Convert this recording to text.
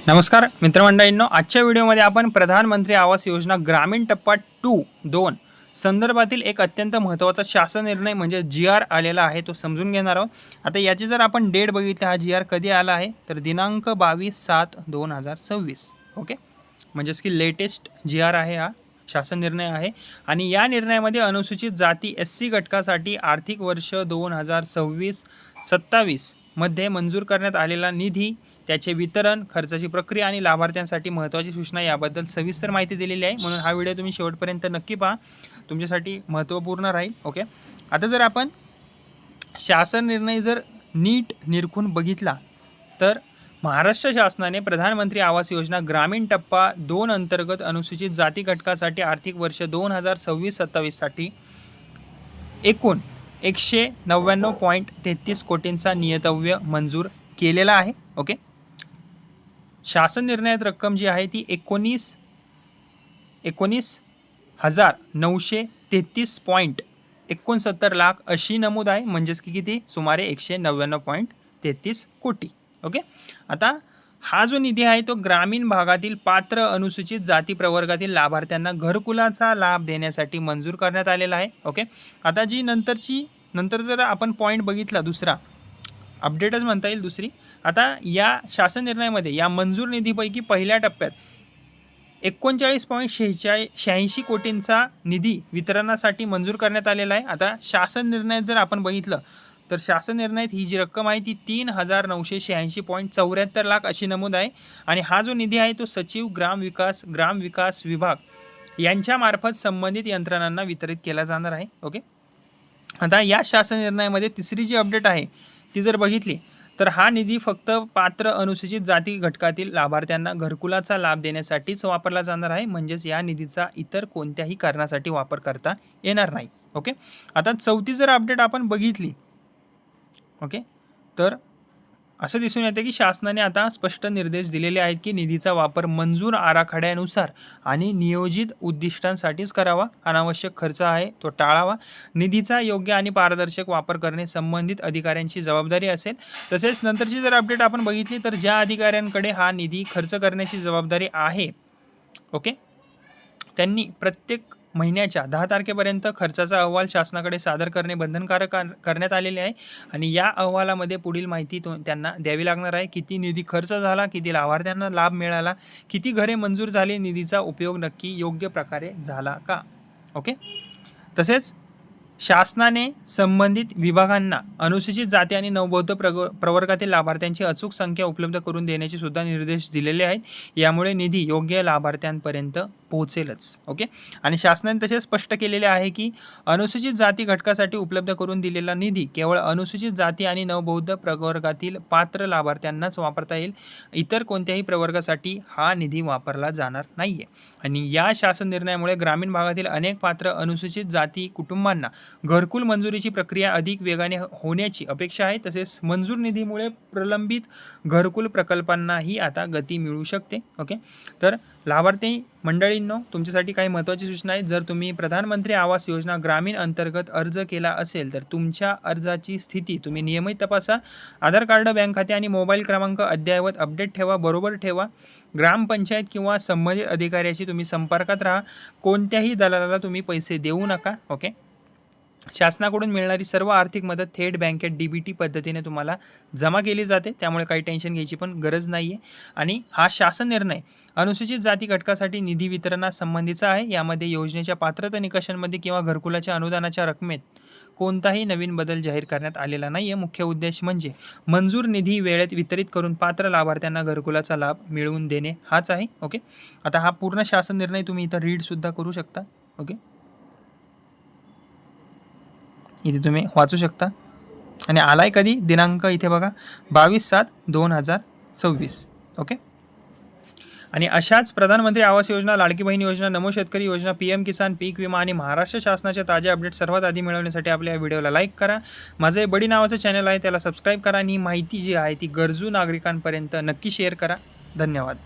नमस्कार मित्रमंडळींनो, आजच्या व्हिडिओमध्ये आपण प्रधानमंत्री आवास योजना ग्रामीण टप्पा 2 संदर्भातील एक अत्यंत महत्त्वाचा शासन निर्णय म्हणजे GR आलेला आहे तो समजून घेणार आहोत. आता याची जर आपण डेट बघितली, हा GR कधी आला आहे तर दिनांक 22/7/2026. ओके, म्हणजेच की लेटेस्ट GR आहे, हा शासन निर्णय आहे. आणि या निर्णयामध्ये अनुसूचित जाती SC घटकासाठी आर्थिक वर्ष 2026-27 मध्ये मंजूर करण्यात आलेला निधी, त्याचे वितरण, खर्चाची प्रक्रिया आणि लाभार्थ्यांसाठी महत्त्वाची सूचना याबद्दल सविस्तर माहिती दिलेली आहे. म्हणून हा व्हिडिओ तुम्ही शेवटपर्यंत नक्की पहा, तुमच्यासाठी महत्त्वपूर्ण राहील. ओके, आता जर आपण शासन निर्णय जर नीट निरखून बघितला तर महाराष्ट्र शासनाने प्रधानमंत्री आवास योजना ग्रामीण टप्पा 2 अंतर्गत अनुसूचित जाती घटकासाठी आर्थिक वर्ष 2026-27 साठी एकूण 199.33 कोटींचा नियतव्य मंजूर केलेला आहे. ओके, शासन निर्णयात रक्कम जी आहे ती 19,933.69 लाख अशी नमूद आहे, म्हणजेच की किती, सुमारे 199.33 कोटी. ओके, आता हा जो निधी आहे तो ग्रामीण भागातील पात्र अनुसूचित जाती प्रवर्गातील लाभार्थ्यांना घरकुलाचा लाभ देण्यासाठी मंजूर करण्यात आलेला आहे. ओके, आता जी नंतर जर आपण पॉईंट बघितला, दुसरा अपडेटच म्हणता येईल दुसरी, आता या शासन निर्णयामध्ये या मंजूर निधीपैकी पहिल्या टप्प्यात 39.86 कोटींचा निधी वितरणासाठी मंजूर करण्यात आलेला आहे. आता शासन निर्णयात जर आपण बघितलं तर शासन निर्णयात ही जी रक्कम आहे ती 3,986.74 लाख अशी नमूद आहे. आणि हा जो निधी आहे तो सचिव ग्रामविकास विभाग यांच्यामार्फत संबंधित यंत्रणांना वितरित केला जाणार आहे. ओके, आता या शासन निर्णयामध्ये तिसरी जी अपडेट आहे ती जर बघितली तर हा निधी फक्त पात्र अनुसूचित जाती घटकातील लाभार्थ्यांना घरकुलाचा लाभ देण्यासाठीच वापरला जाणार आहे, म्हणजेच या निधीचा इतर कोणत्याही कारणासाठी वापर करता येणार नाही. ओके, आता चौथी जर अपडेट आपण बघितली, ओके, तर असं दिसून येते की शासनाने आता स्पष्ट निर्देश दिलेले आहेत की निधीचा वापर मंजूर आराखड्यानुसार आणि नियोजित उद्दिष्टांसाठीच करावा. अनावश्यक खर्च आहे तो टाळावा. निधीचा योग्य आणि पारदर्शक वापर करणे संबंधित अधिकाऱ्यांची जबाबदारी असेल. तसेच नंतरची जर अपडेट आपण बघितली तर ज्या अधिकाऱ्यांकडे हा निधी खर्च करण्याची जबाबदारी आहे, ओके, त्यांनी प्रत्येक महिन्याच्या 10 तारखेपर्यंत खर्चाचा अहवाल शासनाकडे सादर करणे बंधनकारक करण्यात आलेले आहे. आणि या अहवालामध्ये पुढील माहिती त्यांना द्यावी लागणार आहे. किती निधी खर्च झाला, किती लाभार्थ्यांना लाभ मिळाला, किती घरे मंजूर झाली, निधीचा उपयोग नक्की योग्य प्रकारे झाला का. ओके, तसेच शासनाने संबंधित विभागांना अनुसूचित जाती आणि नवबौद्ध प्रवर्गातील लाभार्थ्यांची अचूक संख्या उपलब्ध करून देण्याचे सुद्धा निर्देश दिलेले आहेत. यामुळे निधी योग्य लाभार्थ्यांपर्यंत पोहोचेलच. ओके, आणि शासनाने तसे स्पष्ट केलेले आहे की अनुसूचित जाती घटकासाठी उपलब्ध करून दिलेला निधी केवळ अनुसूचित जाती आणि नवबौद्ध प्रवर्गातील पात्र लाभार्थ्यांनाच वापरता येईल. इतर कोणत्याही प्रवर्गासाठी हा निधी वापरला जाणार नाहीये. आणि या शासन निर्णयामुळे ग्रामीण भागातील अनेक पात्र अनुसूचित जाती कुटुंबांना घरकुल मंजुरीची प्रक्रिया अधिक वेगाने होण्याची अपेक्षा आहे. तसेच मंजूर निधीमुळे प्रलंबित घरकुल प्रकल्पांनाही आता गती मिळू शकते. ओके, तर लाभार्थी मंडळींनो, तुमच्यासाठी काही महत्त्वाची सूचना आहेत. जर तुम्ही प्रधानमंत्री आवास योजना ग्रामीण अंतर्गत अर्ज केला असेल तर तुमच्या अर्जाची स्थिती तुम्ही नियमित तपासा. आधार कार्ड, बँक खाते आणि मोबाईल क्रमांक अद्ययावत अपडेट ठेवा, बरोबर ठेवा. ग्रामपंचायत किंवा संबंधित अधिकाऱ्याशी तुम्ही संपर्कात राहा. कोणत्याही दलालाला तुम्ही पैसे देऊ नका. ओके, शासनाकडून मिळणारी सर्व आर्थिक मदत थेट बँकेत DBT पद्धतीने तुम्हाला जमा केली जाते, त्यामुळे काही टेन्शन घ्यायची पण गरज नाही आहे. आणि हा शासन निर्णय अनुसूचित जाती घटकासाठी निधी वितरणासंबंधीचा आहे. यामध्ये योजनेच्या पात्रता निकषांमध्ये किंवा घरकुलाच्या अनुदानाच्या रकमेत कोणताही नवीन बदल जाहीर करण्यात आलेला नाही आहे. मुख्य उद्देश म्हणजे मंजूर निधी वेळेत वितरित करून पात्र लाभार्थ्यांना घरकुलाचा लाभ मिळवून देणे हाच आहे. ओके, आता हा पूर्ण शासन निर्णय तुम्ही इथं रीडसुद्धा करू शकता. ओके, इथे तुम्ही वाचू शकता. आणि आलाय कधी, दिनांक इथे बघा 22/7/2026. ओके, आणि अशाच प्रधानमंत्री आवास योजना, लाडकी बहीण योजना, नमो शेतकरी योजना, PM किसान, पीक विमा आणि महाराष्ट्र शासनाच्या ताज्या अपडेट सर्वात आधी मिळवण्यासाठी आपल्या या व्हिडिओला लाईक करा. माझं हे बडी नावाचं चॅनल आहे, त्याला सबस्क्राईब करा आणि ही माहिती जी आहे ती गरजू नागरिकांपर्यंत नक्की शेअर करा. धन्यवाद.